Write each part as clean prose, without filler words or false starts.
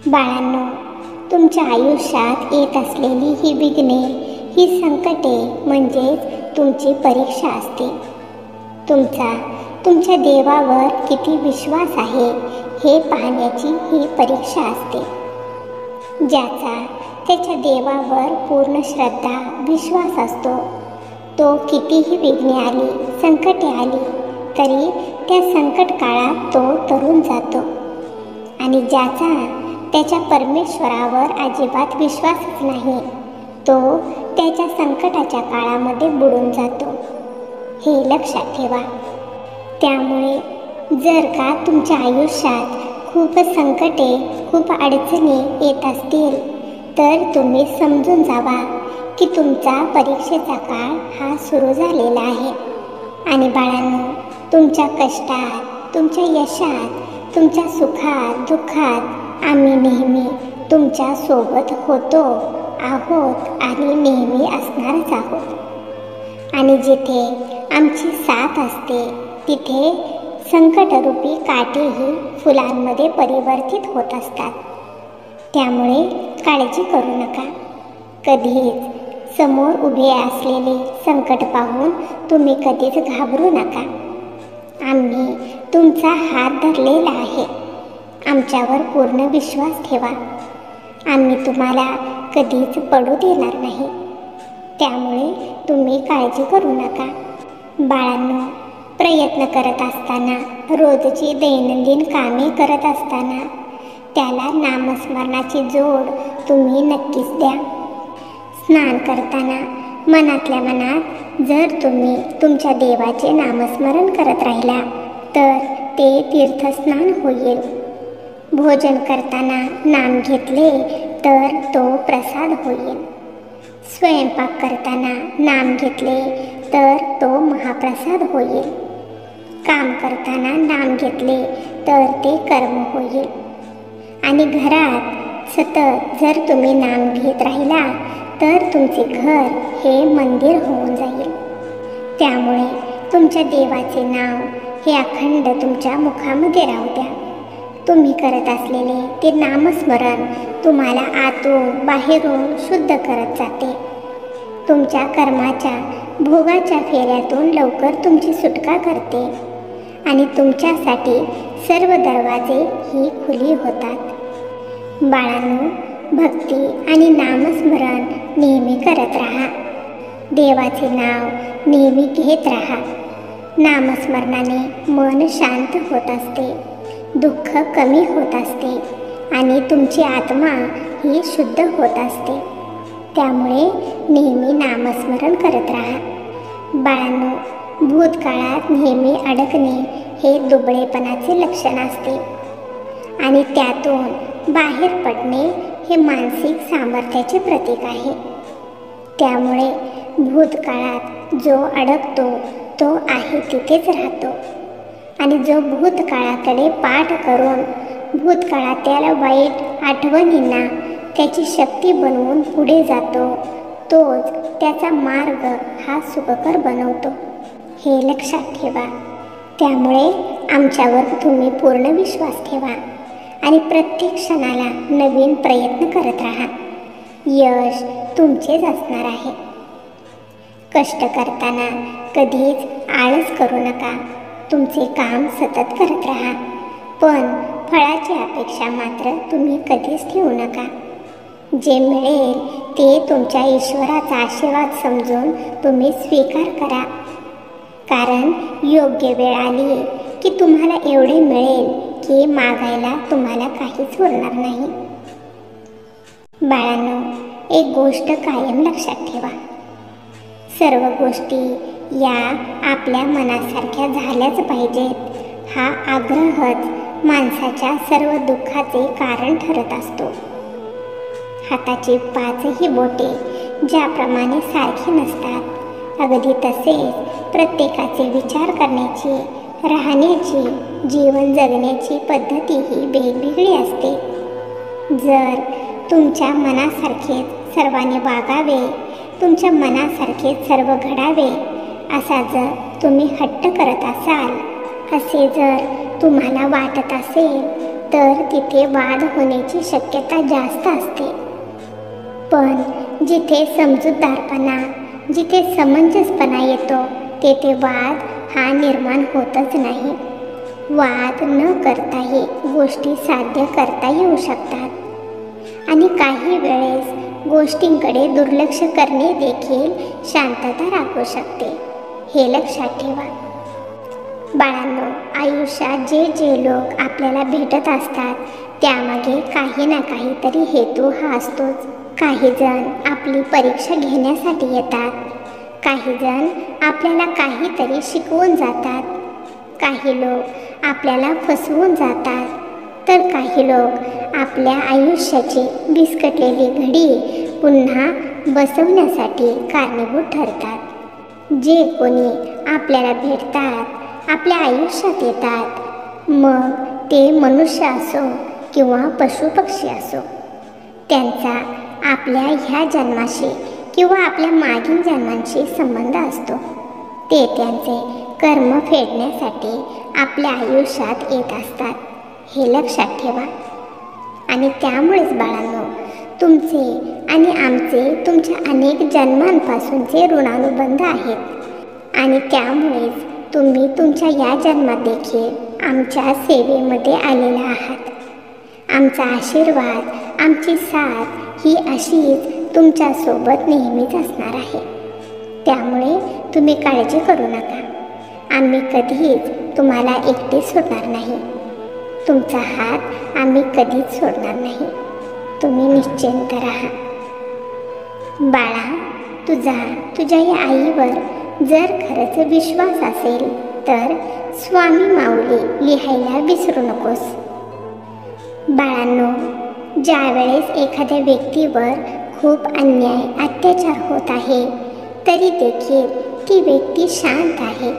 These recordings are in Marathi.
बाळांनो, तुमच्या आयुष्यात येत असलेली ही विघ्ने, ही संकटे म्हणजेच तुमची परीक्षा असते. तुमच्या देवावर किती विश्वास आहे हे पाहण्याची ही परीक्षा असते. ज्याचा त्याच्या देवावर पूर्ण श्रद्धा, विश्वास असतो, तो कितीही विघ्ने आली, संकटे आली तरी त्या संकट काळात तो तरून जातो. आणि ज्याचा त्याच्या परमेश्वरावर अजिबात विश्वासच नाही, तो त्याच्या संकटाच्या काळामध्ये बुडून जातो. हे लक्षात ठेवा. त्यामुळे जर का तुमच्या आयुष्यात खूप संकटे, खूप अडचणी येत असतील तर तुम्ही समजून जावा की तुमचा परीक्षेचा काळ हा सुरू झालेला आहे. आणि बाळांनो, तुमच्या कष्टात, तुमच्या यशात, तुमच्या सुखात, दुःखात आम्ही नेहमी तुमच्या सोबत होतो, आहोत आणि नेहमी असणारच आहोत. आणि जिथे आमची साथ असते तिथे संकटरूपी काटेही फुलांमध्ये परिवर्तित होत असतात. त्यामुळे काळजी करू नका. कधीच समोर उभे असलेले संकट पाहून तुम्ही कधीच घाबरू नका. आम्ही तुमचा हात धरलेला आहे. आमच्यावर पूर्ण विश्वास ठेवा. आम्ही तुम्हाला कधीच पडू देणार नाही. त्यामुळे तुम्ही काळजी करू नका. बाळांनो, प्रयत्न करत असताना, रोजची दैनंदिन कामे करत असताना त्याला नामस्मरणाची जोड तुम्ही नक्कीच द्या. स्नान करताना मनातल्या मनात जर तुम्ही तुमच्या देवाचे नामस्मरण करत राहिला तर ते तीर्थस्नान होईल. भोजन करताना नाम घेतले तर तो प्रसाद होईल. स्वयंपाक करताना नाम घेतले तर तो महाप्रसाद होईल. काम करताना नाम घेतले तर ते कर्म होईल. आणि घरात सतत जर तुम्ही नाम घेत राहिला तर तुमचे घर हे मंदिर होऊन जाईल. त्यामुळे तुमच्या देवाचे नाव हे अखंड तुमच्या मुखामध्ये राहू द्या. तुम्ही करत असलेले ते नामस्मरण तुम्हाला आतून बाहेरून शुद्ध करत जाते. तुमच्या कर्माच्या भोगाच्या फेऱ्यातून लवकर तुमची सुटका करते आणि तुमच्यासाठी सर्व दरवाजे ही खुली होतात. बाळांनो, भक्ती आणि नामस्मरण नेहमी करत राहा. देवाचे नाव नेहमी घेत राहा. नामस्मरणाने मन शांत होत असते, दुःख कमी होत असते आणि तुमची आत्मा ही शुद्ध होत असते. त्यामुळे नेहमी नामस्मरण करत राहा. बाळांनो, भूतकाळात नेहमी अडकणे हे दुबळेपणाचे लक्षण असते आणि त्यातून बाहेर पडणे हे मानसिक सामर्थ्याचे प्रतीक आहे. त्यामुळे भूतकाळात जो अडकतो तो आहे तिथेच राहतो आणि जो भूतकाळाकडे पाठ करून भूतकाळातील वाईट आठवणींना त्याची शक्ती बनवून पुढे जातो, तोच त्याचा मार्ग हा सुखकर बनवतो. हे लक्षात ठेवा. त्यामुळे आमच्यावर तुम्ही पूर्ण विश्वास ठेवा आणि प्रत्येक क्षणाला नवीन प्रयत्न करत राहा. यश तुमचेच असणार आहे. कष्ट करताना कधीच आळस करू नका. तुमचे काम सतत करत राहा, पण फळाची अपेक्षा मात्र तुम्ही कधीच ठेवू नका. जे मिळेल ते तुमच्या ईश्वराचा आशीर्वाद समजून तुम्ही स्वीकार करा. कारण योग्य वेळ आली की तुम्हाला एवढे मिळेल की मागायला तुम्हाला काहीच उरणार नाही. बाळांनो, एक गोष्ट कायम लक्षात ठेवा. सर्व गोष्टी या आपल्या मनासारख्या झाल्याच पाहिजेत हा आग्रहच माणसाच्या सर्व दुःखाचे कारण ठरत असतो. हाताची पाचही बोटे ज्याप्रमाणे सारखी नसतात, अगदी तसेच प्रत्येकाचे विचार करण्याची, राहण्याची, जीवन जगण्याची पद्धतीही वेगवेगळी असते. जर तुमच्या मनासारखेच सर्वांनी वागावे, तुमच्या मनासारखेच सर्व घडावे असा जर तुम्ही हट्ट करत असाल, असे जर तुम्हाला वाटत असेल तर तिथे वाद होण्याची शक्यता जास्त असते. पण जिथे समजूतदारपणा, जिथे समंजसपणा येतो तेथे वाद हा निर्माण होतच नाही. वाद न करताही गोष्टी साध्य करता येऊ शकतात आणि काही वेळेस गोष्टींकडे दुर्लक्ष करणे देखील शांतता राखू शकते. हे लक्षात ठेवा. बाळांनो, आयुष्यात जे जे लोक आपल्याला भेटत असतात त्यामागे काही ना काहीतरी हेतू हा असतोच. काही जण आपली परीक्षा घेण्यासाठी येतात, काही जण आपल्याला काहीतरी शिकवून जातात, काही लोक आपल्याला फसवून जातात, तर काही लोक आपल्या आयुष्याची विस्कटलेली घडी पुन्हा बसवण्यासाठी कारणीभूत ठरतात. जे कोणी आपल्याला भेटतात, आपल्या आयुष्यात येतात, मग ते मनुष्य असो किंवा पशुपक्षी असो, त्यांचा आपल्या ह्या जन्माशी किंवा आपल्या मागील जन्मांशी संबंध असतो. ते त्यांचे कर्म फेडण्यासाठी आपल्या आयुष्यात येत असतात. हे लक्षात ठेवा. आणि त्यामुळेच बाळांनो, तुमचे आणि आमचे तुमच्या अनेक जन्मांपासूनचे ऋणानुबंध आहेत आणि त्यामुळेच तुम्ही तुमच्या या जन्मात देखील आमच्या सेवेमध्ये आलेला आहात. आमचा आशीर्वाद, आमची साथ ही अशीच तुमच्यासोबत नेहमीच असणार आहे. त्यामुळे तुम्ही काळजी करू नका. आम्ही कधीच तुम्हाला एकटे सोडणार नाही. तुमचा हात आम्ही कधीच सोडणार नाही. तुम्ही निश्चिंत राहा. बाळा, तुझ्या या आईवर जर खरंच विश्वास असेल तर स्वामी माऊली लिहायला विसरू नकोस. बाळांनो, ज्या वेळेस एखाद्या व्यक्तीवर खूप अन्याय, अत्याचार होत आहे तरी देखील ती व्यक्ती शांत आहे,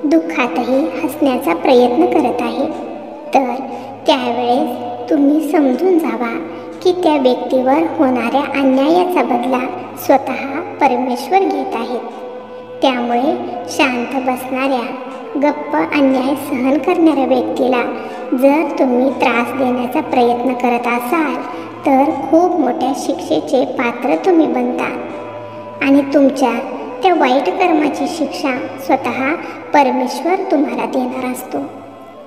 दुःखातही हसण्याचा प्रयत्न करत आहे, तर त्यावेळेस तुम्ही समजून जावा की त्या व्यक्तीवर होणाऱ्या अन्यायाचा बदला स्वतः परमेश्वर घेत आहेत. त्यामुळे शांत बसणाऱ्या, गप्प अन्याय सहन करणाऱ्या व्यक्तीला जर तुम्ही त्रास देण्याचा प्रयत्न करत असाल तर खूप मोठ्या शिक्षेचे पात्र तुम्ही बनता आणि तुमच्या त्या वाईट कर्माची शिक्षा स्वतः परमेश्वर तुम्हाला देणार असतो.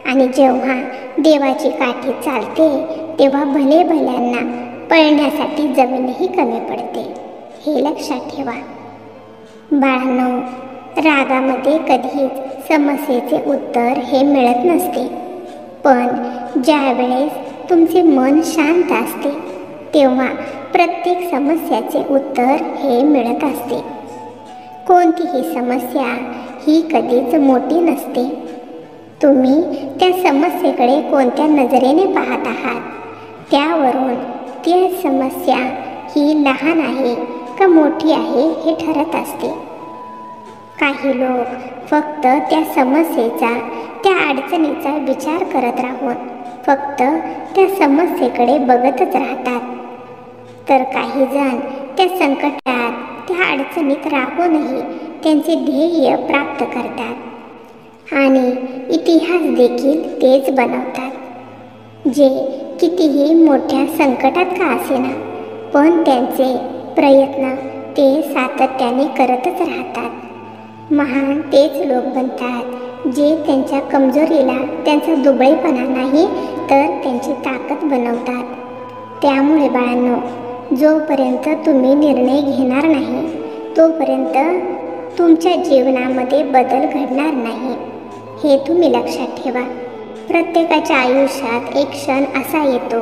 आणि जेव्हा देवाची काठी चालते तेव्हा भले भल्यांना पळण्यासाठी जमीनही कमी पडते. हे लक्षात ठेवा. बाळांनो, रागामध्ये कधीच समस्येचे उत्तर हे मिळत नसते, पण ज्या वेळेस तुमचे मन शांत असते तेव्हा प्रत्येक समस्याचे उत्तर हे मिळत असते. कोणतीही समस्या ही कधीच मोठी नसते. तुम्ही त्या समस्येकडे कोणत्या नजरेने पाहत आहात त्यावरून ती समस्या ही लहान आहे का मोठी आहे हे ठरत असते. काही लोक फक्त त्या समस्येचा, त्या अडचणीचा विचार करत राहून फक्त त्या समस्येकडे बघतच राहतात, तर काही जण त्या संकटात, त्या अडचणीत राहूनही त्यांचे ध्येय प्राप्त करतात आणि इतिहास देखील तेच बनवतात. जे कितीही मोठ्या संकटात का असेना, पण त्यांचे प्रयत्न ते सातत्याने करतच राहतात. महान तेच लोक बनतात जे त्यांच्या कमजोरीला, त्यांचा दुबळेपणा नाही तर त्यांची ताकद बनवतात. त्यामुळे बाळांनो, जोपर्यंत तुम्ही निर्णय घेणार नाही तोपर्यंत तुमच्या जीवनामध्ये बदल घडणार नाही. हे तुम्ही लक्षात ठेवा. प्रत्येकाच्या आयुष्यात एक क्षण असा येतो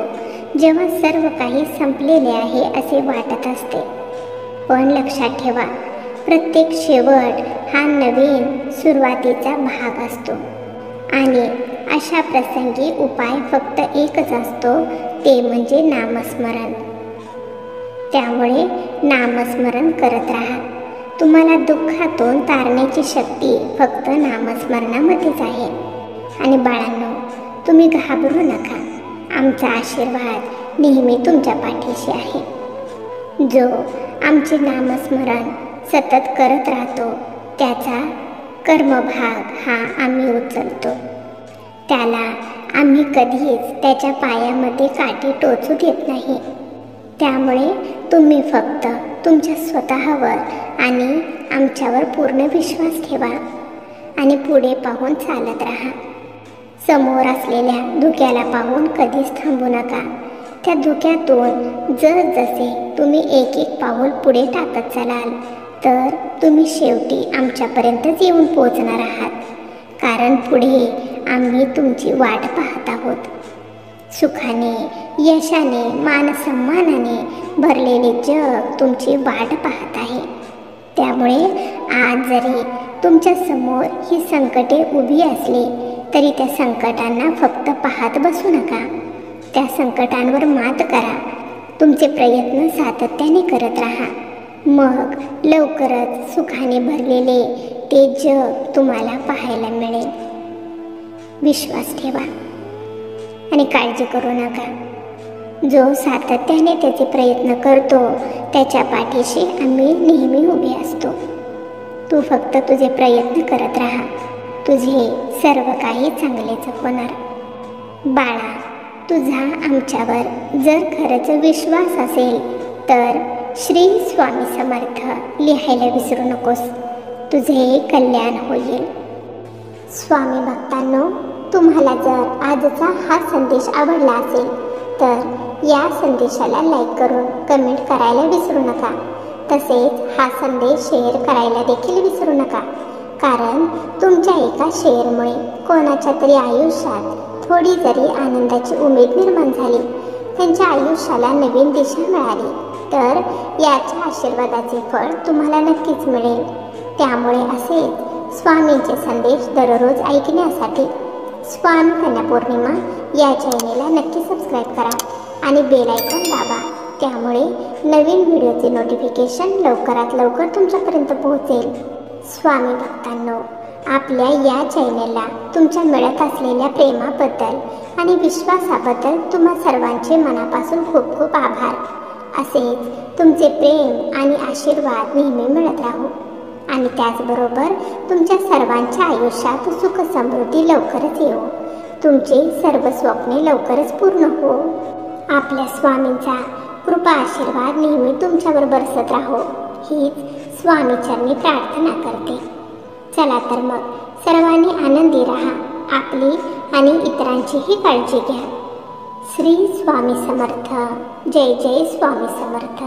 जेव्हा सर्व काही संपलेले आहे असे वाटत असते, पण लक्षात ठेवा, प्रत्येक शेवट हा नवीन सुरुवातीचा भाग असतो आणि अशा प्रसंगी उपाय फक्त एकच असतो, ते म्हणजे नामस्मरण. त्यामुळे नामस्मरण करत राहा. तुम्हाला दुःखातून तारण्याची शक्ती फक्त नामस्मरणामध्येच आहे. आणि बाळांनो, तुम्ही घाबरू नका. आमचा आशीर्वाद नेहमी तुमच्या पाठीशी आहे. जो आमचे नामस्मरण सतत करत राहतो त्याचा कर्मभाग हा आम्ही उचलतो. त्याला आम्ही कधीच त्याच्या पायामध्ये काठी टोचू देत नाही. त्यामुळे तुम्ही फक्त तुमच्या स्वतःवर आणि आमच्यावर पूर्ण विश्वास ठेवा आणि पुढे पाहून चालत राहा. समोर असलेल्या धुक्याला पाहून कधीच थांबू नका. त्या धुक्यातून जसजसे तुम्ही एक एक पाऊल पुढे टाकत चालाल तर तुम्ही शेवटी आमच्यापर्यंतच येऊन पोहोचणार आहात. कारण पुढे आम्ही तुमची वाट पाहत आहोत. सुखाने, यशाने, मानसन्मानाने भरलेले जग तुमची वाट पाहत आहे. त्यामुळे आज जरी तुमच्या समोर ही संकटे उभी असली तरी त्या संकटांना फक्त पाहत बसू नका. त्या संकटांवर मात करा. तुमचे प्रयत्न सातत्याने करत राहा. मग लवकरच सुखाने भरलेले ते जग तुम्हाला पाहायला मिळेल. विश्वास ठेवा आणि काळजी करू नका. जो सातत्याने त्याचे प्रयत्न करतो त्याच्या पाठीशी आम्ही नेहमी उभे असतो. तू फक्त तुझे प्रयत्न करत राहा. तुझे सर्व काही चांगलेच होणार. बाळा, तुझा आमच्यावर जर खरंच विश्वास असेल तर श्री स्वामी समर्थ लिहायला विसरू नकोस. तुझे कल्याण होईल. स्वामी भक्तांनो, तुम्हाला जर आजचा हा संदेश आवडला असेल तर या संदेशाला लाईक करून कमेंट करायला विसरू नका. तसेच हा संदेश शेअर करायला देखील विसरू नका. कारण तुमच्या एका शेअरमुळे कोणाच्या तरी आयुष्यात थोडी जरी आनंदाची उमेद निर्माण झाली, त्यांच्या आयुष्याला नवीन दिशा मिळाली तर याच्या आशीर्वादाचे फळ तुम्हाला नक्कीच मिळेल. त्यामुळे असेच स्वामींचे संदेश दररोज ऐकण्यासाठी स्वामी कन्या पौर्णिमा या चॅनेलला नक्की सबस्क्राईब करा आणि बेल आयकॉन दाबा. त्यामुळे नवीन व्हिडिओचे नोटिफिकेशन लवकरात लवकर तुमच्यापर्यंत पोहोचेल. स्वामी भक्तांनो, आपल्या या चॅनेलला तुमच्या मिळत असलेल्या प्रेमाबद्दल आणि विश्वासाबद्दल तुम्हा सर्वांचे मनापासून खूप खूप आभार. असेच तुमचे प्रेम आणि आशीर्वाद नेहमी मिळत राहू आणि त्याचबरोबर तुमच्या सर्वांच्या आयुष्यात सुख समृद्धी लवकरच येऊ. तुमचे सर्व स्वप्ने लवकरच पूर्ण हो. आपल्या स्वामींचा कृपा आशीर्वाद नेहमी तुमच्यावर बरसत राहो हीच स्वामीचरणी प्रार्थना करते. चला तर मग सर्वांनी आनंदी राहा. आपली आणि इतरांचीही काळजी घ्या. श्री स्वामी समर्थ. जय जय स्वामी समर्थ.